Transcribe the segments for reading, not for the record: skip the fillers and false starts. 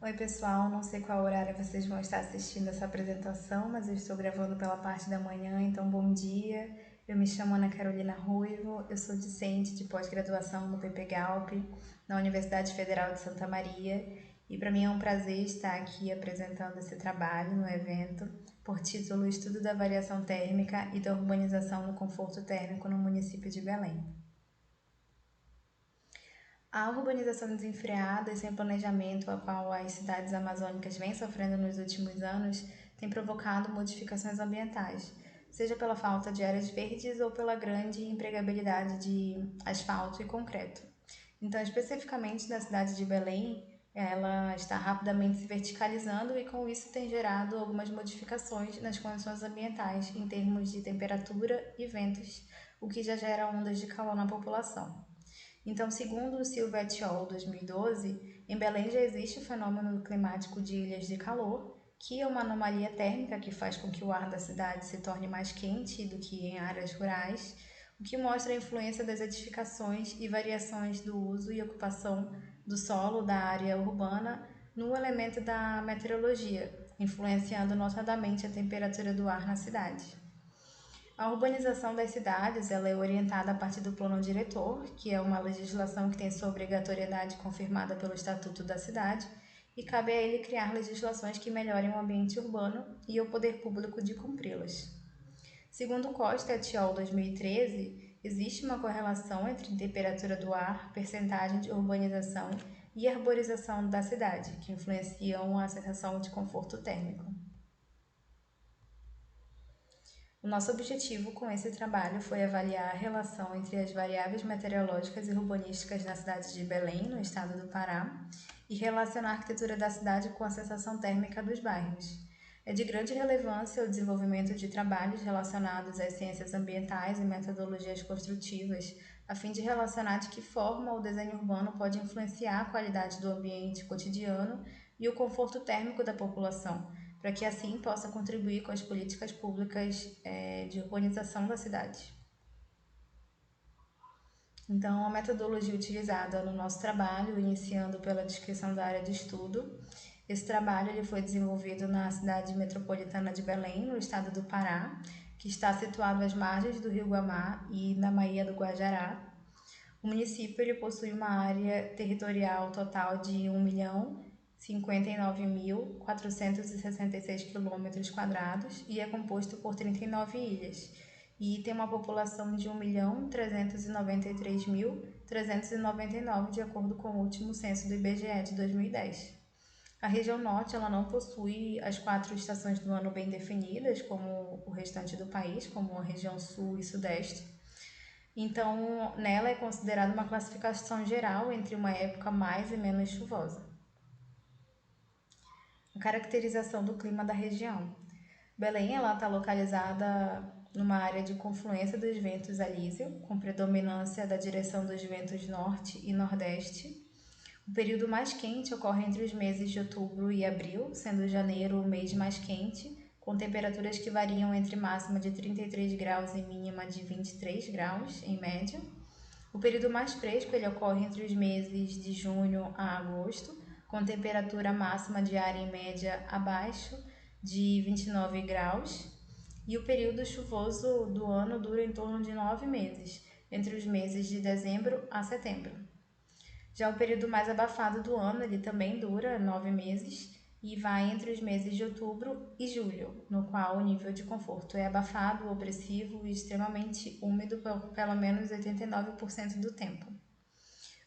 Oi pessoal, não sei qual horário vocês vão estar assistindo essa apresentação, mas eu estou gravando pela parte da manhã, então bom dia. Eu me chamo Ana Carolina Ruivo, eu sou discente de pós-graduação no PPGalp, na Universidade Federal de Santa Maria, e para mim é um prazer estar aqui apresentando esse trabalho no evento, por título Estudo da Variação Térmica e da Urbanização no Conforto Térmico no município de Belém. A urbanização desenfreada e sem planejamento, a qual as cidades amazônicas vêm sofrendo nos últimos anos, tem provocado modificações ambientais, seja pela falta de áreas verdes ou pela grande empregabilidade de asfalto e concreto. Então, especificamente na cidade de Belém, ela está rapidamente se verticalizando e com isso tem gerado algumas modificações nas condições ambientais em termos de temperatura e ventos, o que já gera ondas de calor na população. Então, segundo o Silva et al. 2012, em Belém já existe o fenômeno climático de ilhas de calor, que é uma anomalia térmica que faz com que o ar da cidade se torne mais quente do que em áreas rurais, o que mostra a influência das edificações e variações do uso e ocupação do solo da área urbana no elemento da meteorologia, influenciando notadamente a temperatura do ar na cidade. A urbanização das cidades ela é orientada a partir do plano diretor, que é uma legislação que tem sua obrigatoriedade confirmada pelo Estatuto da Cidade, e cabe a ele criar legislações que melhorem o ambiente urbano e o poder público de cumpri-las. Segundo Costa et al. 2013, existe uma correlação entre temperatura do ar, percentagem de urbanização e arborização da cidade, que influenciam a sensação de conforto térmico. O nosso objetivo com esse trabalho foi avaliar a relação entre as variáveis meteorológicas e urbanísticas na cidade de Belém, no estado do Pará, e relacionar a arquitetura da cidade com a sensação térmica dos bairros. É de grande relevância o desenvolvimento de trabalhos relacionados às ciências ambientais e metodologias construtivas, a fim de relacionar de que forma o desenho urbano pode influenciar a qualidade do ambiente cotidiano e o conforto térmico da população, para que assim possa contribuir com as políticas públicas de urbanização da cidade. Então, a metodologia utilizada no nosso trabalho, iniciando pela descrição da área de estudo, esse trabalho ele foi desenvolvido na cidade metropolitana de Belém, no estado do Pará, que está situado às margens do rio Guamá e na Baía do Guajará. O município ele possui uma área territorial total de 1.059.466 km² e é composto por 39 ilhas, e tem uma população de 1.393.399, de acordo com o último censo do IBGE de 2010. A região norte ela não possui as 4 estações do ano bem definidas, como o restante do país, como a região sul e sudeste. Então, nela é considerada uma classificação geral entre uma época mais e menos chuvosa. A caracterização do clima da região. Belém está localizada numa área de confluência dos ventos alísio, com predominância da direção dos ventos norte e nordeste. O período mais quente ocorre entre os meses de outubro e abril, sendo janeiro o mês mais quente, com temperaturas que variam entre máxima de 33 graus e mínima de 23 graus, em média. O período mais fresco ele ocorre entre os meses de junho a agosto, com temperatura máxima diária em média abaixo de 29 graus. E o período chuvoso do ano dura em torno de 9 meses, entre os meses de dezembro a setembro. Já o período mais abafado do ano, ele também dura 9 meses e vai entre os meses de outubro e julho, no qual o nível de conforto é abafado, opressivo e extremamente úmido por pelo menos 89% do tempo.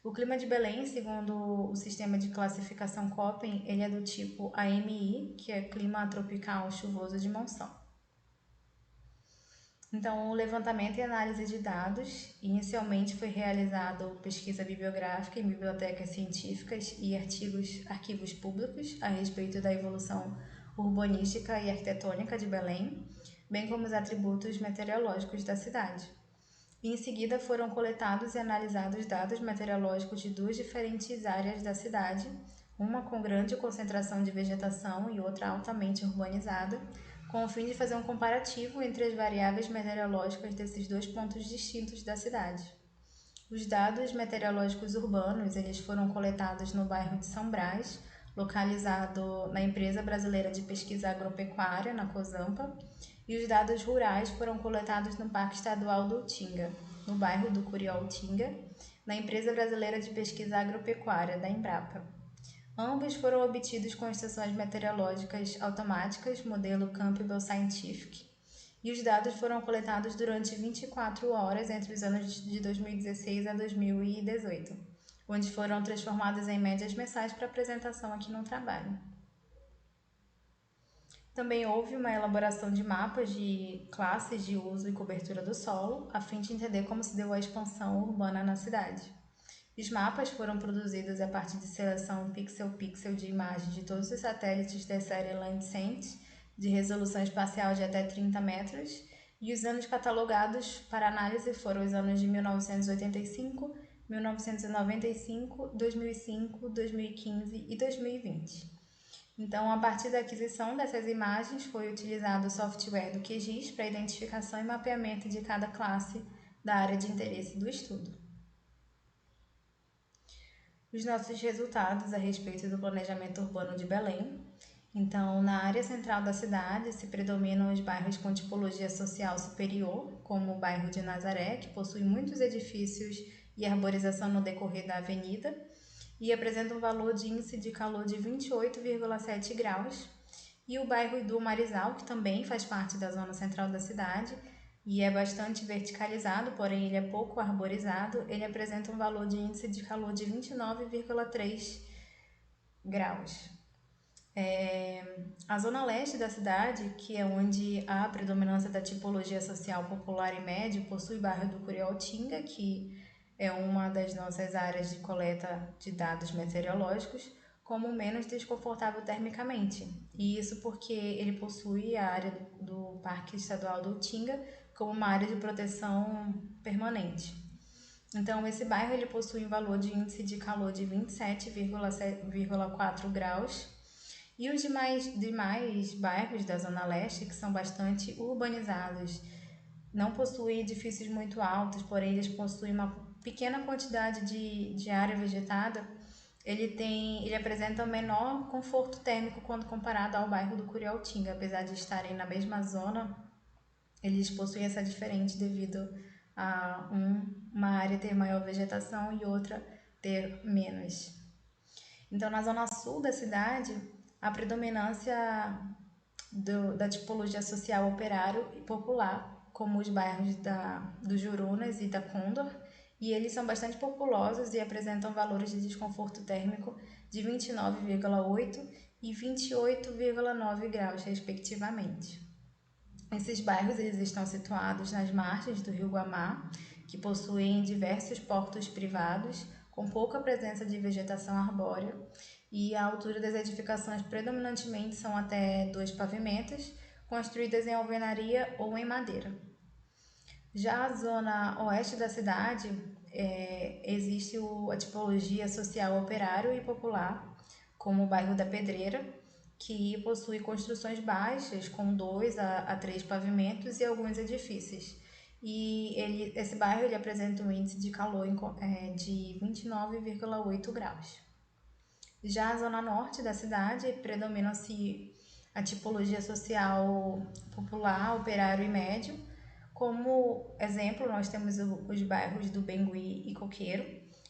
O clima de Belém, segundo o sistema de classificação Köppen, ele é do tipo AMI, que é clima tropical chuvoso de monção. Então, o levantamento e análise de dados, inicialmente foi realizado pesquisa bibliográfica em bibliotecas científicas e arquivos públicos a respeito da evolução urbanística e arquitetônica de Belém, bem como os atributos meteorológicos da cidade. E em seguida foram coletados e analisados dados meteorológicos de 2 diferentes áreas da cidade, uma com grande concentração de vegetação e outra altamente urbanizada, com o fim de fazer um comparativo entre as variáveis meteorológicas desses 2 pontos distintos da cidade. Os dados meteorológicos urbanos eles foram coletados no bairro de São Brás, localizado na Empresa Brasileira de Pesquisa Agropecuária, na COSAMPA, e os dados rurais foram coletados no Parque Estadual do Utinga, no bairro do Curió-Utinga, na Empresa Brasileira de Pesquisa Agropecuária, da Embrapa. Ambos foram obtidos com estações meteorológicas automáticas, modelo Campbell Scientific, e os dados foram coletados durante 24 horas entre os anos de 2016 a 2018, onde foram transformados em médias mensais para apresentação aqui no trabalho. Também houve uma elaboração de mapas de classes de uso e cobertura do solo, a fim de entender como se deu a expansão urbana na cidade. Os mapas foram produzidos a partir de seleção pixel-pixel de imagens de todos os satélites da série Landsat, de resolução espacial de até 30 metros, e os anos catalogados para análise foram os anos de 1985, 1995, 2005, 2015 e 2020. Então, a partir da aquisição dessas imagens, foi utilizado o software do QGIS para identificação e mapeamento de cada classe da área de interesse do estudo. Os nossos resultados a respeito do planejamento urbano de Belém. Então, na área central da cidade, se predominam os bairros com tipologia social superior, como o bairro de Nazaré, que possui muitos edifícios e arborização no decorrer da avenida, e apresenta um valor de índice de calor de 28,7 graus, e o bairro do Marizal, que também faz parte da zona central da cidade e é bastante verticalizado, porém ele é pouco arborizado, ele apresenta um valor de índice de calor de 29,3 graus. A zona leste da cidade, que é onde há a predominância da tipologia social popular e médio, possui o bairro do Curió-Utinga, que é uma das nossas áreas de coleta de dados meteorológicos, como menos desconfortável termicamente. E isso porque ele possui a área do Parque Estadual do Utinga como uma área de proteção permanente. Então, esse bairro ele possui um valor de índice de calor de 27,4 graus, e os demais bairros da Zona Leste, que são bastante urbanizados, não possuem edifícios muito altos, porém eles possuem uma pequena quantidade de área vegetada, ele apresenta um menor conforto térmico quando comparado ao bairro do Curió-Utinga. Apesar de estarem na mesma zona, eles possuem essa diferença devido a uma área ter maior vegetação e outra ter menos. Então, na zona sul da cidade, a predominância da tipologia social operário e popular, como os bairros do Jurunas e da Condor, e eles são bastante populosos e apresentam valores de desconforto térmico de 29,8 e 28,9 graus, respectivamente. Esses bairros eles estão situados nas margens do Rio Guamá, que possuem diversos portos privados, com pouca presença de vegetação arbórea, e a altura das edificações predominantemente são até 2 pavimentos, construídas em alvenaria ou em madeira. Já a zona oeste da cidade, existe a tipologia social operário e popular, como o bairro da Pedreira, que possui construções baixas com 2 a 3 pavimentos e alguns edifícios. E esse bairro ele apresenta um índice de calor de 29,8 graus. Já a zona norte da cidade predomina-se a tipologia social popular, operário e médio. Como exemplo, nós temos os bairros do Bengui e Coqueiro,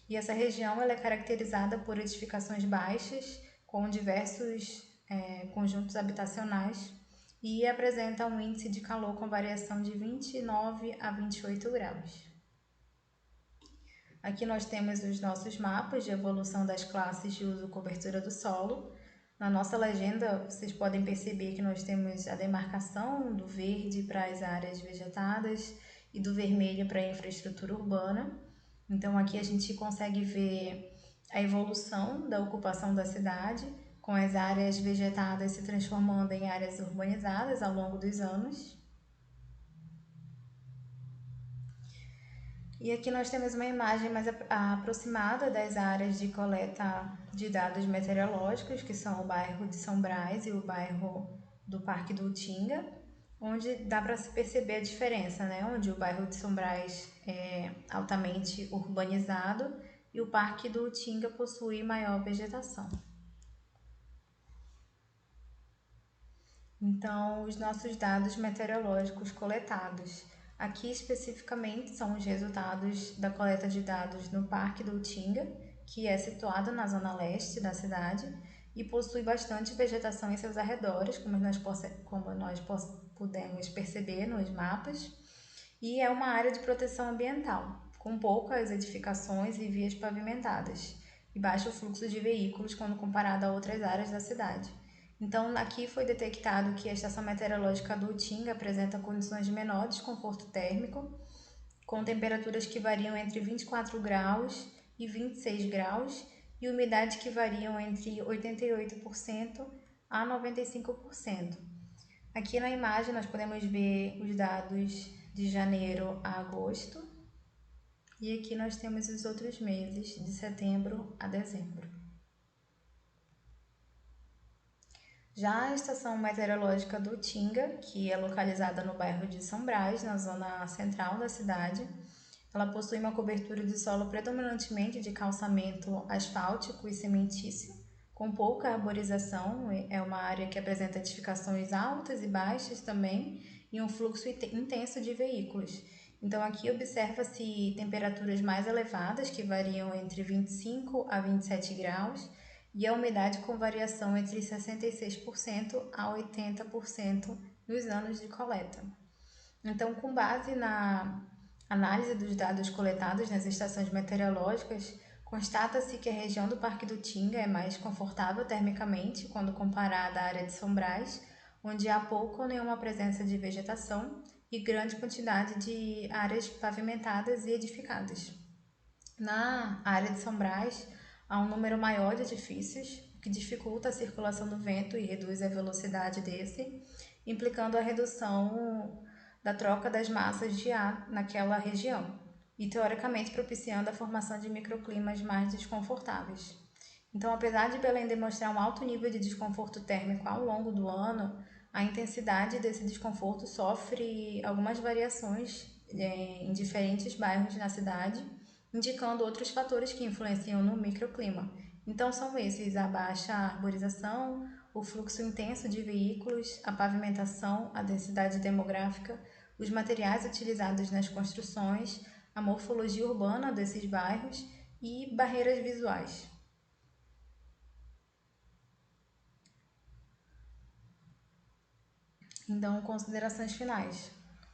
e essa região ela é caracterizada por edificações baixas, com diversos conjuntos habitacionais, e apresenta um índice de calor com variação de 29 a 28 graus. Aqui nós temos os nossos mapas de evolução das classes de uso e cobertura do solo. Na nossa legenda, vocês podem perceber que nós temos a demarcação do verde para as áreas vegetadas e do vermelho para a infraestrutura urbana. Então, aqui a gente consegue ver a evolução da ocupação da cidade, com as áreas vegetadas se transformando em áreas urbanizadas ao longo dos anos. E aqui nós temos uma imagem mais aproximada das áreas de coleta de dados meteorológicos, que são o bairro de São Brás e o bairro do Parque do Utinga, onde dá para se perceber a diferença, né? Onde o bairro de São Brás é altamente urbanizado e o Parque do Utinga possui maior vegetação. Então, os nossos dados meteorológicos coletados. Aqui especificamente são os resultados da coleta de dados no Parque do Utinga, que é situado na zona leste da cidade e possui bastante vegetação em seus arredores, como nós pudemos perceber nos mapas, e é uma área de proteção ambiental, com poucas edificações e vias pavimentadas, e baixo fluxo de veículos quando comparado a outras áreas da cidade. Então, aqui foi detectado que a estação meteorológica do Utinga apresenta condições de menor desconforto térmico, com temperaturas que variam entre 24 graus e 26 graus e umidade que variam entre 88% a 95%. Aqui na imagem nós podemos ver os dados de janeiro a agosto e aqui nós temos os outros meses, de setembro a dezembro. Já a estação meteorológica do Utinga, que é localizada no bairro de São Brás, na zona central da cidade, ela possui uma cobertura de solo predominantemente de calçamento asfáltico e cimentício, com pouca arborização, é uma área que apresenta edificações altas e baixas também, e um fluxo intenso de veículos. Então aqui observa-se temperaturas mais elevadas, que variam entre 25 a 27 graus, e a umidade com variação entre 66% a 80% nos anos de coleta. Então, com base na análise dos dados coletados nas estações meteorológicas, constata-se que a região do Parque do Tinga é mais confortável termicamente quando comparada à área de São Brás, onde há pouca ou nenhuma presença de vegetação e grande quantidade de áreas pavimentadas e edificadas. Na área de São Brás, há um número maior de edifícios, o que dificulta a circulação do vento e reduz a velocidade desse, implicando a redução da troca das massas de ar naquela região e, teoricamente, propiciando a formação de microclimas mais desconfortáveis. Então, apesar de Belém demonstrar um alto nível de desconforto térmico ao longo do ano, a intensidade desse desconforto sofre algumas variações em diferentes bairros na cidade, indicando outros fatores que influenciam no microclima. Então, são esses: a baixa arborização, o fluxo intenso de veículos, a pavimentação, a densidade demográfica, os materiais utilizados nas construções, a morfologia urbana desses bairros e barreiras visuais. Então, considerações finais.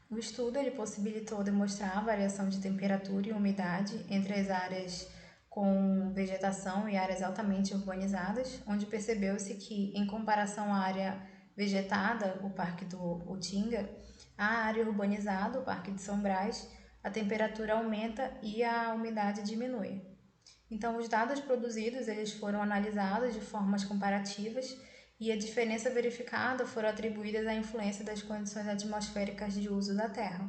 O estudo ele possibilitou demonstrar a variação de temperatura e umidade entre as áreas com vegetação e áreas altamente urbanizadas, onde percebeu-se que, em comparação à área vegetada, o Parque do Utinga, a área urbanizada, o Parque de São Brás, a temperatura aumenta e a umidade diminui. Então, os dados produzidos eles foram analisados de formas comparativas e a diferença verificada foram atribuídas à influência das condições atmosféricas de uso da Terra.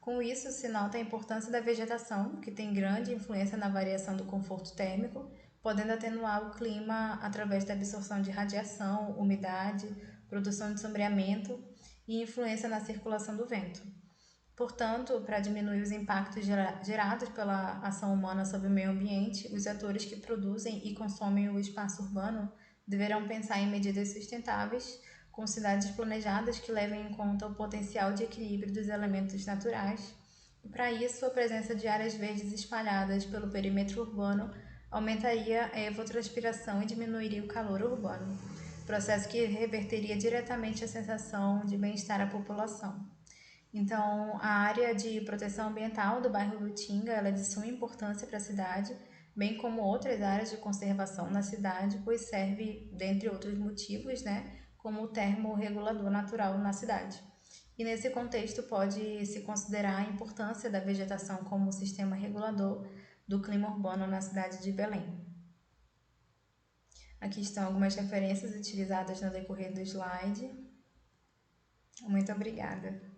Com isso, se nota a importância da vegetação, que tem grande influência na variação do conforto térmico, podendo atenuar o clima através da absorção de radiação, umidade, produção de sombreamento e influência na circulação do vento. Portanto, para diminuir os impactos gerados pela ação humana sobre o meio ambiente, os atores que produzem e consomem o espaço urbano deverão pensar em medidas sustentáveis, com cidades planejadas que levem em conta o potencial de equilíbrio dos elementos naturais. E para isso, a presença de áreas verdes espalhadas pelo perímetro urbano aumentaria a evotranspiração e diminuiria o calor urbano, processo que reverteria diretamente a sensação de bem-estar à população. Então, a área de proteção ambiental do bairro do Tinga ela é de suma importância para a cidade, bem como outras áreas de conservação na cidade, pois serve, dentre outros motivos, como termorregulador natural na cidade. E nesse contexto pode se considerar a importância da vegetação como sistema regulador do clima urbano na cidade de Belém. Aqui estão algumas referências utilizadas no decorrer do slide. Muito obrigada.